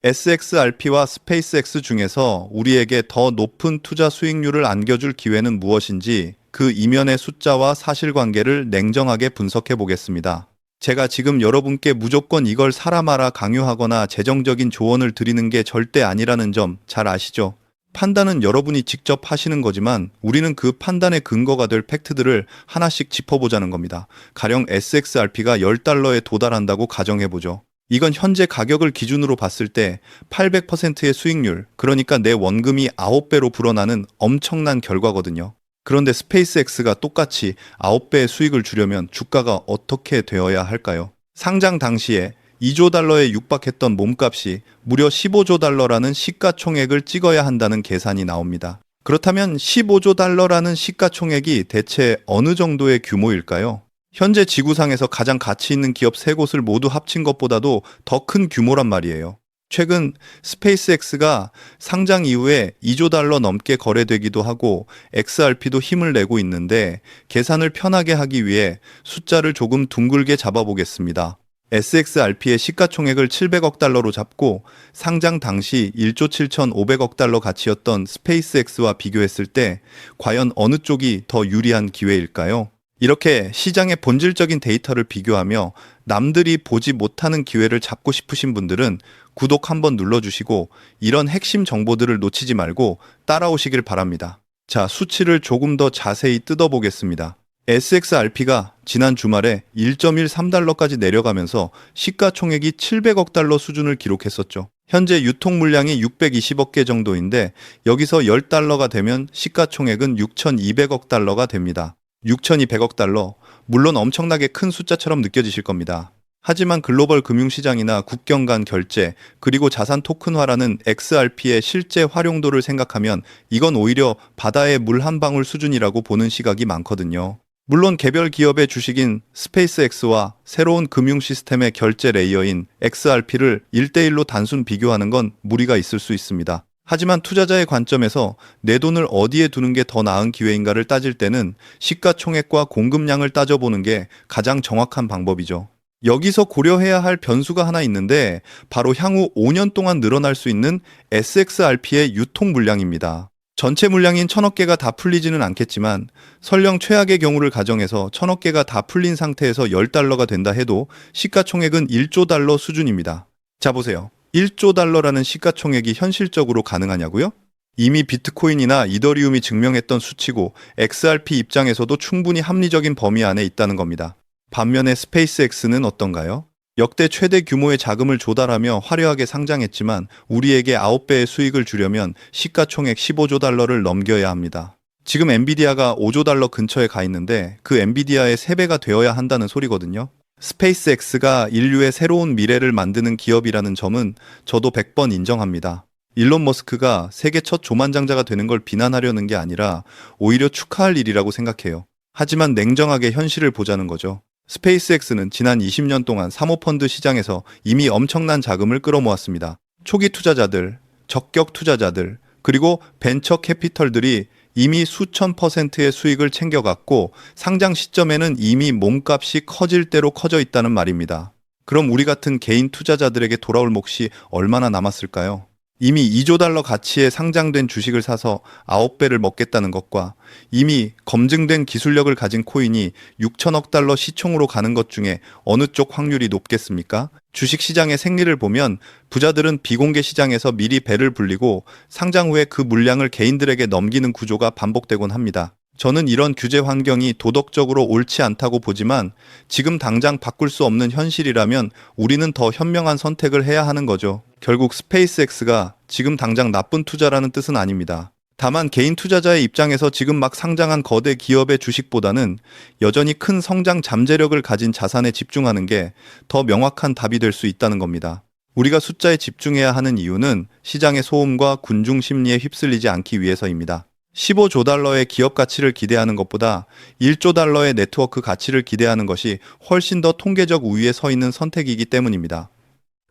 SXRP와 스페이스X 중에서 우리에게 더 높은 투자 수익률을 안겨줄 기회는 무엇인지 그 이면의 숫자와 사실관계를 냉정하게 분석해 보겠습니다. 제가 지금 여러분께 무조건 이걸 사라 마라 강요하거나 재정적인 조언을 드리는 게 절대 아니라는 점 잘 아시죠? 판단은 여러분이 직접 하시는 거지만 우리는 그 판단의 근거가 될 팩트들을 하나씩 짚어보자는 겁니다. 가령 SXRP가 10달러에 도달한다고 가정해보죠. 이건 현재 가격을 기준으로 봤을 때 800%의 수익률, 그러니까 내 원금이 9배로 불어나는 엄청난 결과거든요. 그런데 스페이스X가 똑같이 9배의 수익을 주려면 주가가 어떻게 되어야 할까요? 상장 당시에 2조 달러에 육박했던 몸값이 무려 15조 달러라는 시가총액을 찍어야 한다는 계산이 나옵니다. 그렇다면 15조 달러라는 시가총액이 대체 어느 정도의 규모일까요? 현재 지구상에서 가장 가치 있는 기업 3곳을 모두 합친 것보다도 더 큰 규모란 말이에요. 최근 스페이스X가 상장 이후에 2조 달러 넘게 거래되기도 하고 XRP도 힘을 내고 있는데 계산을 편하게 하기 위해 숫자를 조금 둥글게 잡아보겠습니다. SXRP의 시가총액을 700억 달러로 잡고 상장 당시 1조 7,500억 달러 가치였던 스페이스X와 비교했을 때 과연 어느 쪽이 더 유리한 기회일까요? 이렇게 시장의 본질적인 데이터를 비교하며 남들이 보지 못하는 기회를 잡고 싶으신 분들은 구독 한번 눌러주시고 이런 핵심 정보들을 놓치지 말고 따라오시길 바랍니다. 자, 수치를 조금 더 자세히 뜯어보겠습니다. SXRP가 지난 주말에 1.13달러까지 내려가면서 시가총액이 700억 달러 수준을 기록했었죠. 현재 유통 물량이 620억 개 정도인데 여기서 10달러가 되면 시가총액은 6,200억 달러가 됩니다. 6,200억 달러, 물론 엄청나게 큰 숫자처럼 느껴지실 겁니다. 하지만 글로벌 금융시장이나 국경 간 결제, 그리고 자산 토큰화라는 XRP의 실제 활용도를 생각하면 이건 오히려 바다의 물 한 방울 수준이라고 보는 시각이 많거든요. 물론 개별 기업의 주식인 스페이스X와 새로운 금융 시스템의 결제 레이어인 XRP를 1대1로 단순 비교하는 건 무리가 있을 수 있습니다. 하지만 투자자의 관점에서 내 돈을 어디에 두는 게 더 나은 기회인가를 따질 때는 시가총액과 공급량을 따져보는 게 가장 정확한 방법이죠. 여기서 고려해야 할 변수가 하나 있는데 바로 향후 5년 동안 늘어날 수 있는 SXRP의 유통 물량입니다. 전체 물량인 1,000억 개가 다 풀리지는 않겠지만 설령 최악의 경우를 가정해서 1,000억 개가 다 풀린 상태에서 10달러가 된다 해도 시가총액은 1조 달러 수준입니다. 자, 보세요. 1조 달러라는 시가총액이 현실적으로 가능하냐고요? 이미 비트코인이나 이더리움이 증명했던 수치고 XRP 입장에서도 충분히 합리적인 범위 안에 있다는 겁니다. 반면에 스페이스X는 어떤가요? 역대 최대 규모의 자금을 조달하며 화려하게 상장했지만 우리에게 9배의 수익을 주려면 시가총액 15조 달러를 넘겨야 합니다. 지금 엔비디아가 5조 달러 근처에 가 있는데 그 엔비디아의 3배가 되어야 한다는 소리거든요. 스페이스X가 인류의 새로운 미래를 만드는 기업이라는 점은 저도 100번 인정합니다. 일론 머스크가 세계 첫 조만장자가 되는 걸 비난하려는 게 아니라 오히려 축하할 일이라고 생각해요. 하지만 냉정하게 현실을 보자는 거죠. 스페이스X는 지난 20년 동안 사모펀드 시장에서 이미 엄청난 자금을 끌어모았습니다. 초기 투자자들, 적격 투자자들, 그리고 벤처 캐피털들이 이미 수천 %의 수익을 챙겨갔고 상장 시점에는 이미 몸값이 커질 대로 커져 있다는 말입니다. 그럼 우리 같은 개인 투자자들에게 돌아올 몫이 얼마나 남았을까요? 이미 2조 달러 가치의 상장된 주식을 사서 9배를 먹겠다는 것과 이미 검증된 기술력을 가진 코인이 6천억 달러 시총으로 가는 것 중에 어느 쪽 확률이 높겠습니까? 주식시장의 생리를 보면 부자들은 비공개 시장에서 미리 배를 불리고 상장 후에 그 물량을 개인들에게 넘기는 구조가 반복되곤 합니다. 저는 이런 규제 환경이 도덕적으로 옳지 않다고 보지만 지금 당장 바꿀 수 없는 현실이라면 우리는 더 현명한 선택을 해야 하는 거죠. 결국 스페이스X가 지금 당장 나쁜 투자라는 뜻은 아닙니다. 다만 개인 투자자의 입장에서 지금 막 상장한 거대 기업의 주식보다는 여전히 큰 성장 잠재력을 가진 자산에 집중하는 게 더 명확한 답이 될 수 있다는 겁니다. 우리가 숫자에 집중해야 하는 이유는 시장의 소음과 군중 심리에 휩쓸리지 않기 위해서입니다. 15조 달러의 기업 가치를 기대하는 것보다 1조 달러의 네트워크 가치를 기대하는 것이 훨씬 더 통계적 우위에 서 있는 선택이기 때문입니다.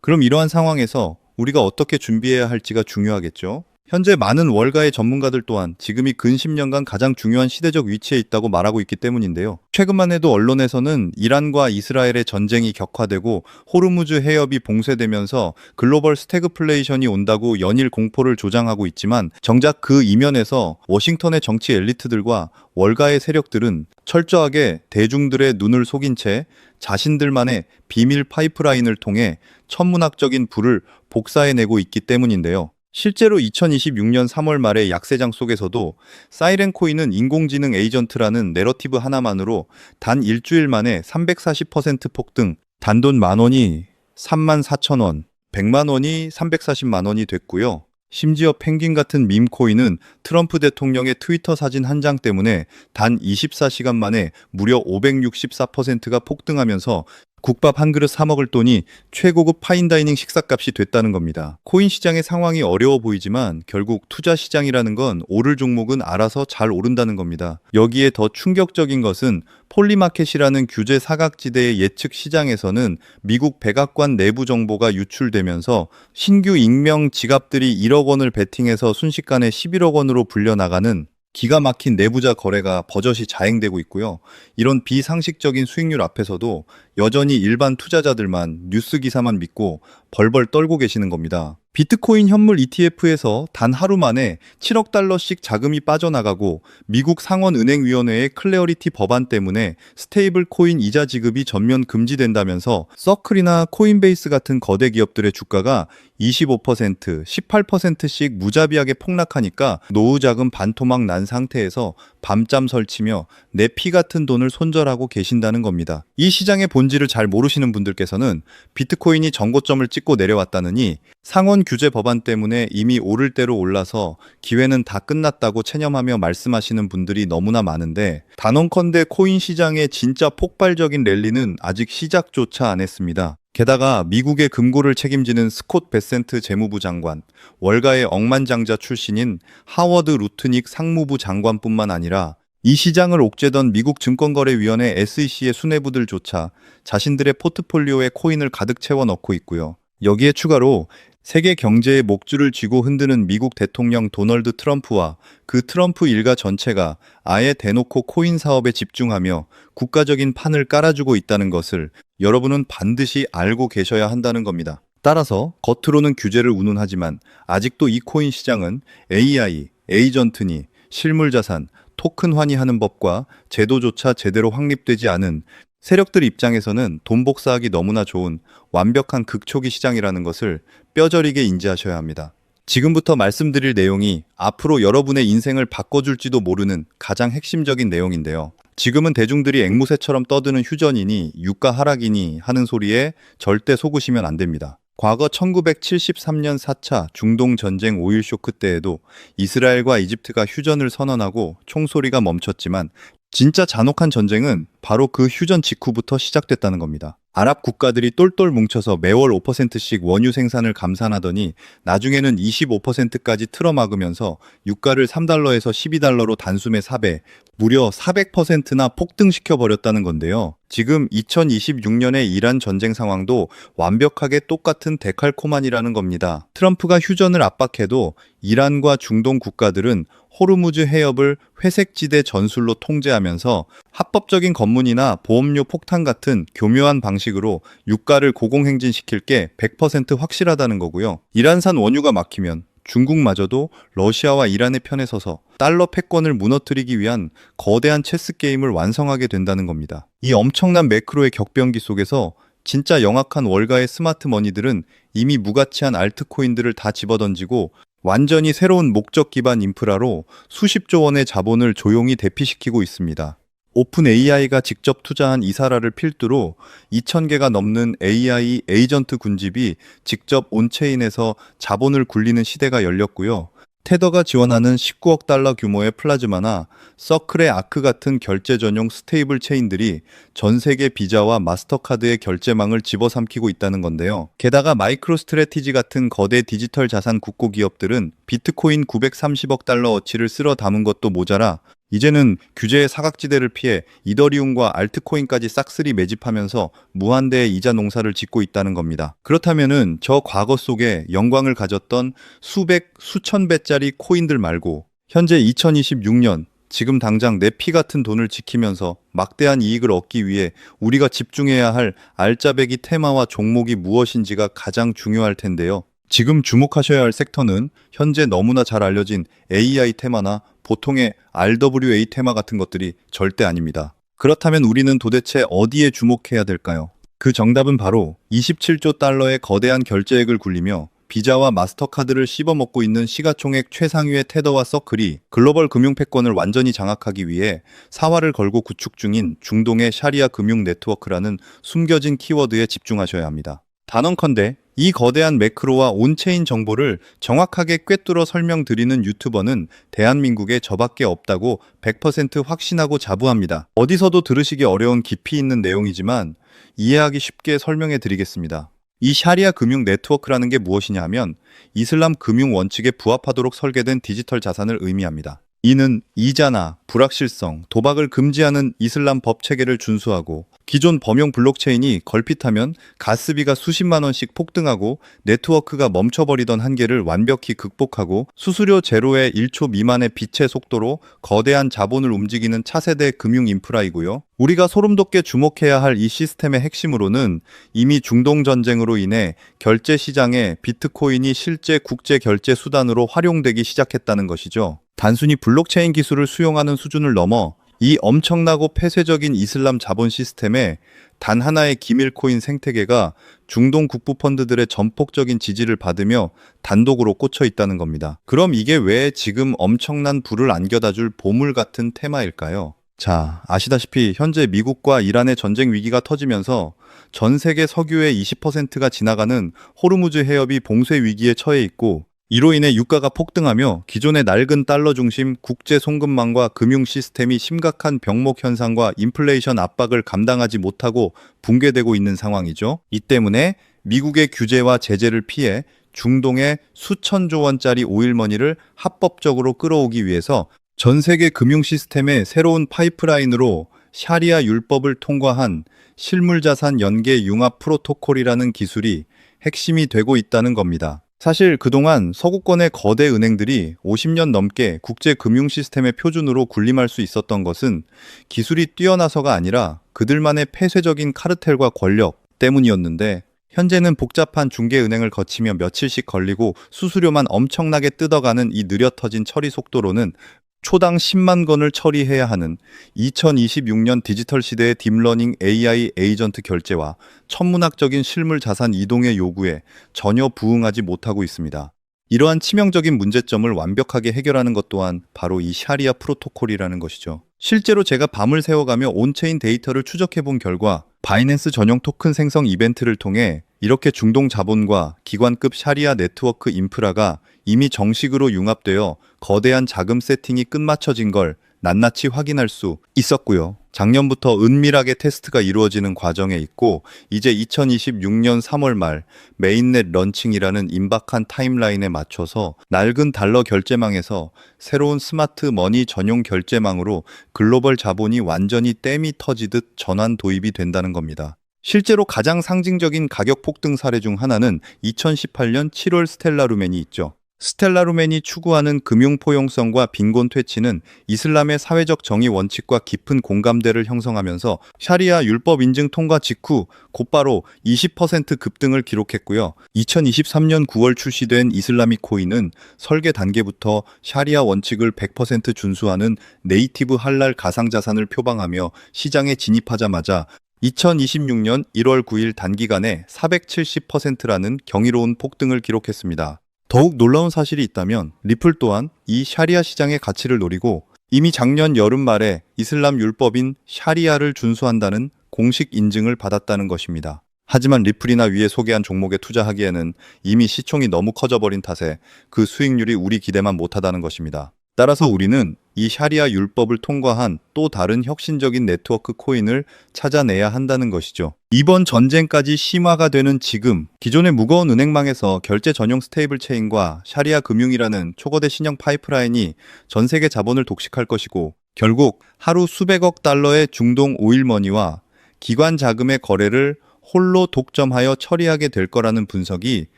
그럼 이러한 상황에서 우리가 어떻게 준비해야 할지가 중요하겠죠? 현재 많은 월가의 전문가들 또한 지금이 근 10년간 가장 중요한 시대적 위치에 있다고 말하고 있기 때문인데요. 최근만 해도 언론에서는 이란과 이스라엘의 전쟁이 격화되고 호르무즈 해협이 봉쇄되면서 글로벌 스태그플레이션이 온다고 연일 공포를 조장하고 있지만 정작 그 이면에서 워싱턴의 정치 엘리트들과 월가의 세력들은 철저하게 대중들의 눈을 속인 채 자신들만의 비밀 파이프라인을 통해 천문학적인 불을 복사해내고 있기 때문인데요. 실제로 2026년 3월 말의 약세장 속에서도 사이렌 코인은 인공지능 에이전트라는 내러티브 하나만으로 단 일주일 만에 340% 폭등, 단돈 10,000원이 34,000원, 100만 원이 340만 원이 됐고요. 심지어 펭귄 같은 밈 코인은 트럼프 대통령의 트위터 사진 한 장 때문에 단 24시간 만에 무려 564%가 폭등하면서 국밥 한 그릇 사 먹을 돈이 최고급 파인다이닝 식사값이 됐다는 겁니다. 코인 시장의 상황이 어려워 보이지만 결국 투자 시장이라는 건 오를 종목은 알아서 잘 오른다는 겁니다. 여기에 더 충격적인 것은 폴리마켓이라는 규제 사각지대의 예측 시장에서는 미국 백악관 내부 정보가 유출되면서 신규 익명 지갑들이 1억 원을 베팅해서 순식간에 11억 원으로 불려나가는 기가 막힌 내부자 거래가 버젓이 자행되고 있고요. 이런 비상식적인 수익률 앞에서도 여전히 일반 투자자들만 뉴스 기사만 믿고 벌벌 떨고 계시는 겁니다. 비트코인 현물 ETF에서 단 하루 만에 7억 달러씩 자금이 빠져나가고 미국 상원은행위원회의 클레어리티 법안 때문에 스테이블 코인 이자 지급이 전면 금지된다면서 서클이나 코인베이스 같은 거대 기업들의 주가가 25%, 18%씩 무자비하게 폭락하니까 노후 자금 반토막 난 상태에서 밤잠 설치며 내 피 같은 돈을 손절하고 계신다는 겁니다. 이 시장의 본질을 잘 모르시는 분들께서는 비트코인이 전고점을 찍고 내려왔다느니 상원 규제 법안 때문에 이미 오를 대로 올라서 기회는 다 끝났다고 체념하며 말씀하시는 분들이 너무나 많은데 단언컨대 코인 시장의 진짜 폭발적인 랠리는 아직 시작조차 안 했습니다. 게다가 미국의 금고를 책임지는 스콧 베센트 재무부 장관, 월가의 억만장자 출신인 하워드 루트닉 상무부 장관뿐만 아니라 이 시장을 옥죄던 미국 증권거래위원회 SEC의 수뇌부들조차 자신들의 포트폴리오에 코인을 가득 채워 넣고 있고요. 여기에 추가로 세계 경제의 목줄을 쥐고 흔드는 미국 대통령 도널드 트럼프와 그 트럼프 일가 전체가 아예 대놓고 코인 사업에 집중하며 국가적인 판을 깔아주고 있다는 것을 여러분은 반드시 알고 계셔야 한다는 겁니다. 따라서 겉으로는 규제를 운운하지만 아직도 이 코인 시장은 AI, 에이전트니, 실물자산, 토큰화니하는 법과 제도조차 제대로 확립되지 않은 세력들 입장에서는 돈 복사하기 너무나 좋은 완벽한 극초기 시장이라는 것을 뼈저리게 인지하셔야 합니다. 지금부터 말씀드릴 내용이 앞으로 여러분의 인생을 바꿔줄지도 모르는 가장 핵심적인 내용인데요. 지금은 대중들이 앵무새처럼 떠드는 휴전이니 유가 하락이니 하는 소리에 절대 속으시면 안 됩니다. 과거 1973년 4차 중동 전쟁 오일 쇼크 때에도 이스라엘과 이집트가 휴전을 선언하고 총소리가 멈췄지만 진짜 잔혹한 전쟁은 바로 그 휴전 직후부터 시작됐다는 겁니다. 아랍 국가들이 똘똘 뭉쳐서 매월 5%씩 원유 생산을 감산하더니 나중에는 25%까지 틀어막으면서 유가를 3달러에서 12달러로 단숨에 4배, 무려 400%나 폭등시켜 버렸다는 건데요. 지금 2026년의 이란 전쟁 상황도 완벽하게 똑같은 데칼코마니라는 겁니다. 트럼프가 휴전을 압박해도 이란과 중동 국가들은 호르무즈 해협을 회색지대 전술로 통제하면서 합법적인 검문이나 보험료 폭탄 같은 교묘한 방식으로 유가를 고공행진시킬 게 100% 확실하다는 거고요. 이란산 원유가 막히면 중국마저도 러시아와 이란의 편에 서서 달러 패권을 무너뜨리기 위한 거대한 체스 게임을 완성하게 된다는 겁니다. 이 엄청난 매크로의 격변기 속에서 진짜 영악한 월가의 스마트 머니들은 이미 무가치한 알트코인들을 다 집어던지고 완전히 새로운 목적 기반 인프라로 수십조 원의 자본을 조용히 대피시키고 있습니다. 오픈 AI가 직접 투자한 이사라를 필두로 2,000개가 넘는 AI 에이전트 군집이 직접 온체인에서 자본을 굴리는 시대가 열렸고요. 테더가 지원하는 19억 달러 규모의 플라즈마나 서클의 아크 같은 결제 전용 스테이블 체인들이 전 세계 비자와 마스터카드의 결제망을 집어삼키고 있다는 건데요. 게다가 마이크로 스트래티지 같은 거대 디지털 자산 국고 기업들은 비트코인 930억 달러 어치를 쓸어 담은 것도 모자라 이제는 규제의 사각지대를 피해 이더리움과 알트코인까지 싹쓸이 매집하면서 무한대의 이자 농사를 짓고 있다는 겁니다. 그렇다면은 저 과거 속에 영광을 가졌던 수백, 수천 배짜리 코인들 말고 현재 2026년 지금 당장 내 피 같은 돈을 지키면서 막대한 이익을 얻기 위해 우리가 집중해야 할 알짜배기 테마와 종목이 무엇인지가 가장 중요할 텐데요. 지금 주목하셔야 할 섹터는 현재 너무나 잘 알려진 AI 테마나 보통의 RWA 테마 같은 것들이 절대 아닙니다. 그렇다면 우리는 도대체 어디에 주목해야 될까요? 그 정답은 바로 27조 달러의 거대한 결제액을 굴리며 비자와 마스터카드를 씹어먹고 있는 시가총액 최상위의 테더와 서클이 글로벌 금융 패권을 완전히 장악하기 위해 사활을 걸고 구축 중인 중동의 샤리아 금융 네트워크라는 숨겨진 키워드에 집중하셔야 합니다. 단언컨대 이 거대한 매크로와 온체인 정보를 정확하게 꿰뚫어 설명드리는 유튜버는 대한민국에 저밖에 없다고 100% 확신하고 자부합니다. 어디서도 들으시기 어려운 깊이 있는 내용이지만 이해하기 쉽게 설명해 드리겠습니다. 이 샤리아 금융 네트워크라는 게 무엇이냐 하면 이슬람 금융 원칙에 부합하도록 설계된 디지털 자산을 의미합니다. 이는 이자나 불확실성, 도박을 금지하는 이슬람 법 체계를 준수하고 기존 범용 블록체인이 걸핏하면 가스비가 수십만 원씩 폭등하고 네트워크가 멈춰버리던 한계를 완벽히 극복하고 수수료 제로의 1초 미만의 빛의 속도로 거대한 자본을 움직이는 차세대 금융 인프라이고요. 우리가 소름돋게 주목해야 할 이 시스템의 핵심으로는 이미 중동 전쟁으로 인해 결제 시장에 비트코인이 실제 국제 결제 수단으로 활용되기 시작했다는 것이죠. 단순히 블록체인 기술을 수용하는 수준을 넘어 이 엄청나고 폐쇄적인 이슬람 자본 시스템에 단 하나의 기밀코인 생태계가 중동 국부 펀드들의 전폭적인 지지를 받으며 단독으로 꽂혀 있다는 겁니다. 그럼 이게 왜 지금 엄청난 부를 안겨다 줄 보물 같은 테마일까요? 자, 아시다시피 현재 미국과 이란의 전쟁 위기가 터지면서 전 세계 석유의 20%가 지나가는 호르무즈 해협이 봉쇄 위기에 처해 있고 이로 인해 유가가 폭등하며 기존의 낡은 달러 중심 국제 송금망과 금융 시스템이 심각한 병목 현상과 인플레이션 압박을 감당하지 못하고 붕괴되고 있는 상황이죠. 이 때문에 미국의 규제와 제재를 피해 중동의 수천조 원짜리 오일머니를 합법적으로 끌어오기 위해서 전 세계 금융 시스템의 새로운 파이프라인으로 샤리아 율법을 통과한 실물자산 연계 융합 프로토콜이라는 기술이 핵심이 되고 있다는 겁니다. 사실 그동안 서구권의 거대 은행들이 50년 넘게 국제 금융 시스템의 표준으로 군림할 수 있었던 것은 기술이 뛰어나서가 아니라 그들만의 폐쇄적인 카르텔과 권력 때문이었는데 현재는 복잡한 중개은행을 거치며 며칠씩 걸리고 수수료만 엄청나게 뜯어가는 이 느려 터진 처리 속도로는 초당 10만 건을 처리해야 하는 2026년 디지털 시대의 딥러닝 AI 에이전트 결제와 천문학적인 실물 자산 이동의 요구에 전혀 부응하지 못하고 있습니다. 이러한 치명적인 문제점을 완벽하게 해결하는 것 또한 바로 이 샤리아 프로토콜이라는 것이죠. 실제로 제가 밤을 새워가며 온체인 데이터를 추적해 본 결과 바이낸스 전용 토큰 생성 이벤트를 통해 이렇게 중동 자본과 기관급 샤리아 네트워크 인프라가 이미 정식으로 융합되어 거대한 자금 세팅이 끝마쳐진 걸 낱낱이 확인할 수 있었고요. 작년부터 은밀하게 테스트가 이루어지는 과정에 있고 이제 2026년 3월 말 메인넷 런칭이라는 임박한 타임라인에 맞춰서 낡은 달러 결제망에서 새로운 스마트 머니 전용 결제망으로 글로벌 자본이 완전히 댐이 터지듯 전환 도입이 된다는 겁니다. 실제로 가장 상징적인 가격 폭등 사례 중 하나는 2018년 7월 스텔라루멘이 있죠. 스텔라루멘이 추구하는 금융 포용성과 빈곤 퇴치는 이슬람의 사회적 정의 원칙과 깊은 공감대를 형성하면서 샤리아 율법 인증 통과 직후 곧바로 20% 급등을 기록했고요. 2023년 9월 출시된 이슬라믹 코인은 설계 단계부터 샤리아 원칙을 100% 준수하는 네이티브 할랄 가상자산을 표방하며 시장에 진입하자마자 2026년 1월 9일 단기간에 470%라는 경이로운 폭등을 기록했습니다. 더욱 놀라운 사실이 있다면 리플 또한 이 샤리아 시장의 가치를 노리고 이미 작년 여름 말에 이슬람 율법인 샤리아를 준수한다는 공식 인증을 받았다는 것입니다. 하지만 리플이나 위에 소개한 종목에 투자하기에는 이미 시총이 너무 커져버린 탓에 그 수익률이 우리 기대만 못하다는 것입니다. 따라서 우리는 이 샤리아 율법을 통과한 또 다른 혁신적인 네트워크 코인을 찾아내야 한다는 것이죠. 이번 전쟁까지 심화가 되는 지금 기존의 무거운 은행망에서 결제 전용 스테이블 체인과 샤리아 금융이라는 초거대 신형 파이프라인이 전 세계 자본을 독식할 것이고 결국 하루 수백억 달러의 중동 오일머니와 기관 자금의 거래를 홀로 독점하여 처리하게 될 거라는 분석이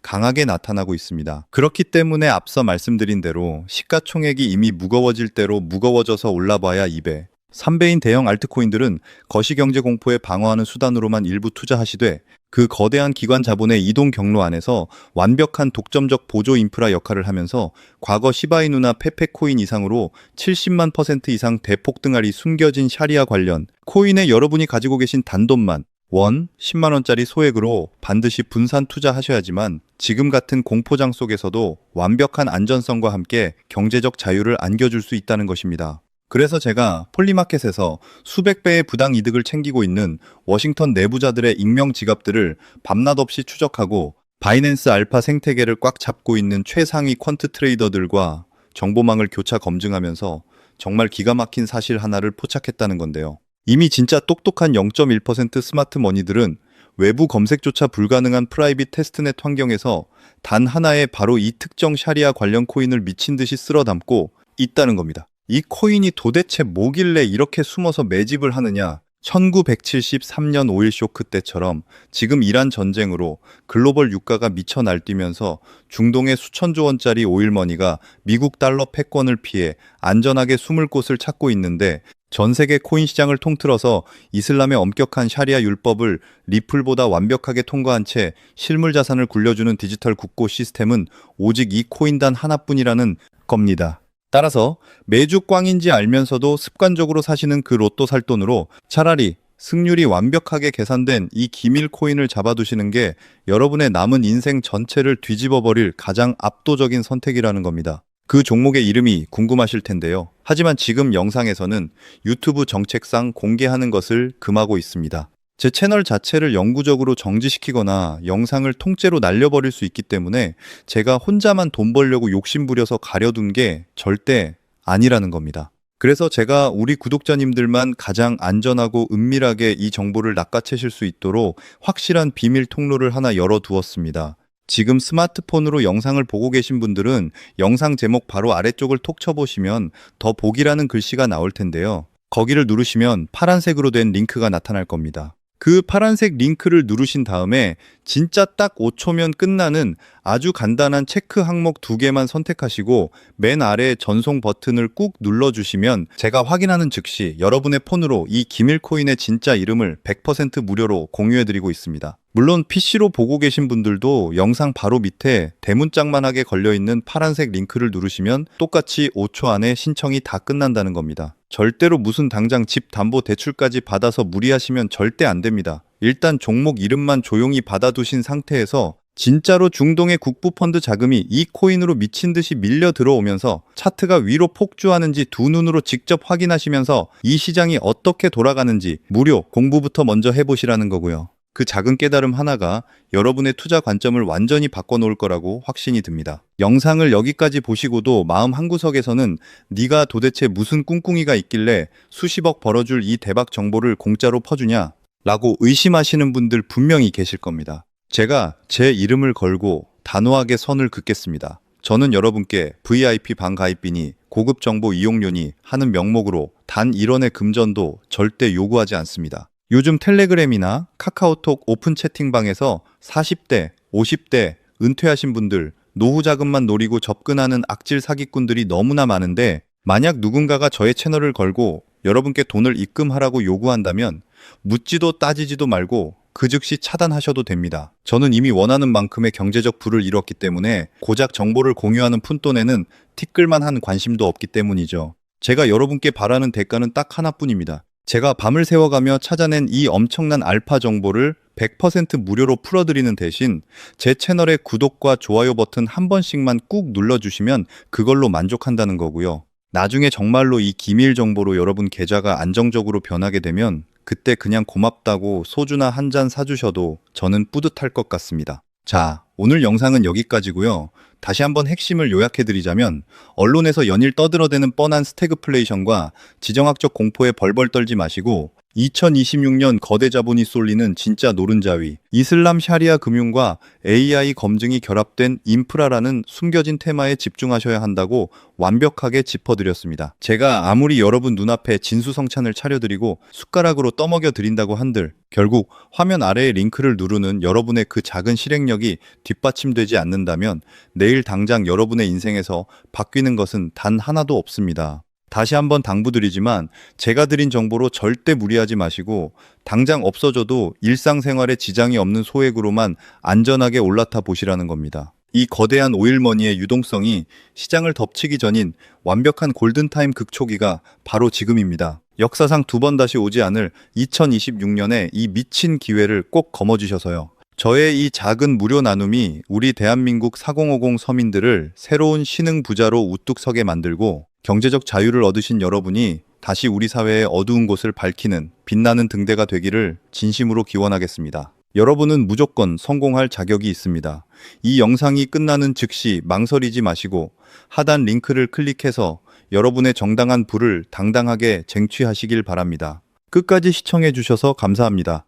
강하게 나타나고 있습니다. 그렇기 때문에 앞서 말씀드린 대로 시가총액이 이미 무거워질 대로 무거워져서 올라봐야 2배, 3배인 대형 알트코인들은 거시경제 공포에 방어하는 수단으로만 일부 투자하시되 그 거대한 기관 자본의 이동 경로 안에서 완벽한 독점적 보조 인프라 역할을 하면서 과거 시바이누나 페페코인 이상으로 70만 % 이상 대폭 등할이 숨겨진 샤리아 관련 코인에 여러분이 가지고 계신 단돈만 원 10만 원짜리 소액으로 반드시 분산 투자하셔야지만 지금 같은 공포장 속에서도 완벽한 안전성과 함께 경제적 자유를 안겨줄 수 있다는 것입니다. 그래서 제가 폴리마켓에서 수백 배의 부당 이득을 챙기고 있는 워싱턴 내부자들의 익명 지갑들을 밤낮 없이 추적하고 바이낸스 알파 생태계를 꽉 잡고 있는 최상위 퀀트 트레이더들과 정보망을 교차 검증하면서 정말 기가 막힌 사실 하나를 포착했다는 건데요. 이미 진짜 똑똑한 0.1% 스마트 머니들은 외부 검색조차 불가능한 프라이빗 테스트넷 환경에서 단 하나의 바로 이 특정 샤리아 관련 코인을 미친 듯이 쓸어 담고 있다는 겁니다. 이 코인이 도대체 뭐길래 이렇게 숨어서 매집을 하느냐? 1973년 오일 쇼크 때처럼 지금 이란 전쟁으로 글로벌 유가가 미쳐 날뛰면서 중동의 수천조 원짜리 오일머니가 미국 달러 패권을 피해 안전하게 숨을 곳을 찾고 있는데 전 세계 코인 시장을 통틀어서 이슬람의 엄격한 샤리아 율법을 리플보다 완벽하게 통과한 채 실물 자산을 굴려주는 디지털 국고 시스템은 오직 이 코인단 하나뿐이라는 겁니다. 따라서 매주 꽝인지 알면서도 습관적으로 사시는 그 로또 살 돈으로 차라리 승률이 완벽하게 계산된 이 기밀 코인을 잡아두시는 게 여러분의 남은 인생 전체를 뒤집어 버릴 가장 압도적인 선택이라는 겁니다. 그 종목의 이름이 궁금하실 텐데요. 하지만 지금 영상에서는 유튜브 정책상 공개하는 것을 금하고 있습니다. 제 채널 자체를 영구적으로 정지시키거나 영상을 통째로 날려버릴 수 있기 때문에 제가 혼자만 돈 벌려고 욕심부려서 가려둔 게 절대 아니라는 겁니다. 그래서 제가 우리 구독자님들만 가장 안전하고 은밀하게 이 정보를 낚아채실 수 있도록 확실한 비밀 통로를 하나 열어두었습니다. 지금 스마트폰으로 영상을 보고 계신 분들은 영상 제목 바로 아래쪽을 톡 쳐보시면 더 보기라는 글씨가 나올 텐데요. 거기를 누르시면 파란색으로 된 링크가 나타날 겁니다. 그 파란색 링크를 누르신 다음에 진짜 딱 5초면 끝나는 아주 간단한 체크 항목 2개만 선택하시고 맨 아래 전송 버튼을 꾹 눌러주시면 제가 확인하는 즉시 여러분의 폰으로 이 기밀코인의 진짜 이름을 100% 무료로 공유해드리고 있습니다. 물론 PC로 보고 계신 분들도 영상 바로 밑에 대문짝만하게 걸려있는 파란색 링크를 누르시면 똑같이 5초 안에 신청이 다 끝난다는 겁니다. 절대로 무슨 당장 집 담보 대출까지 받아서 무리하시면 절대 안 됩니다. 일단 종목 이름만 조용히 받아두신 상태에서 진짜로 중동의 국부펀드 자금이 이 코인으로 미친 듯이 밀려 들어오면서 차트가 위로 폭주하는지 두 눈으로 직접 확인하시면서 이 시장이 어떻게 돌아가는지 무료 공부부터 먼저 해보시라는 거고요. 그 작은 깨달음 하나가 여러분의 투자 관점을 완전히 바꿔놓을 거라고 확신이 듭니다. 영상을 여기까지 보시고도 마음 한구석에서는 네가 도대체 무슨 꿍꿍이가 있길래 수십억 벌어줄 이 대박 정보를 공짜로 퍼주냐? 라고 의심하시는 분들 분명히 계실 겁니다. 제가 제 이름을 걸고 단호하게 선을 긋겠습니다. 저는 여러분께 VIP 방 가입비니 고급 정보 이용료니 하는 명목으로 단 1원의 금전도 절대 요구하지 않습니다. 요즘 텔레그램이나 카카오톡 오픈 채팅방에서 40대, 50대 은퇴하신 분들, 노후 자금만 노리고 접근하는 악질 사기꾼들이 너무나 많은데 만약 누군가가 저의 채널을 걸고 여러분께 돈을 입금하라고 요구한다면 묻지도 따지지도 말고 그 즉시 차단하셔도 됩니다. 저는 이미 원하는 만큼의 경제적 부를 이뤘기 때문에 고작 정보를 공유하는 푼돈에는 티끌만한 관심도 없기 때문이죠. 제가 여러분께 바라는 대가는 딱 하나뿐입니다. 제가 밤을 새워가며 찾아낸 이 엄청난 알파 정보를 100% 무료로 풀어드리는 대신 제 채널의 구독과 좋아요 버튼 한 번씩만 꾹 눌러주시면 그걸로 만족한다는 거고요. 나중에 정말로 이 기밀 정보로 여러분 계좌가 안정적으로 변하게 되면 그때 그냥 고맙다고 소주나 한 잔 사주셔도 저는 뿌듯할 것 같습니다. 자, 오늘 영상은 여기까지고요. 다시 한번 핵심을 요약해드리자면 언론에서 연일 떠들어대는 뻔한 스태그플레이션과 지정학적 공포에 벌벌 떨지 마시고 2026년 거대 자본이 쏠리는 진짜 노른자위, 이슬람 샤리아 금융과 AI 검증이 결합된 인프라라는 숨겨진 테마에 집중하셔야 한다고 완벽하게 짚어드렸습니다. 제가 아무리 여러분 눈앞에 진수성찬을 차려드리고 숟가락으로 떠먹여 드린다고 한들 결국 화면 아래의 링크를 누르는 여러분의 그 작은 실행력이 뒷받침되지 않는다면 내일 당장 여러분의 인생에서 바뀌는 것은 단 하나도 없습니다. 다시 한번 당부드리지만 제가 드린 정보로 절대 무리하지 마시고 당장 없어져도 일상생활에 지장이 없는 소액으로만 안전하게 올라타 보시라는 겁니다. 이 거대한 오일머니의 유동성이 시장을 덮치기 전인 완벽한 골든타임 극초기가 바로 지금입니다. 역사상 두 번 다시 오지 않을 2026년에 이 미친 기회를 꼭 거머쥐셔서요. 저의 이 작은 무료 나눔이 우리 대한민국 4050 서민들을 새로운 신흥 부자로 우뚝 서게 만들고 경제적 자유를 얻으신 여러분이 다시 우리 사회의 어두운 곳을 밝히는 빛나는 등대가 되기를 진심으로 기원하겠습니다. 여러분은 무조건 성공할 자격이 있습니다. 이 영상이 끝나는 즉시 망설이지 마시고 하단 링크를 클릭해서 여러분의 정당한 부를 당당하게 쟁취하시길 바랍니다. 끝까지 시청해 주셔서 감사합니다.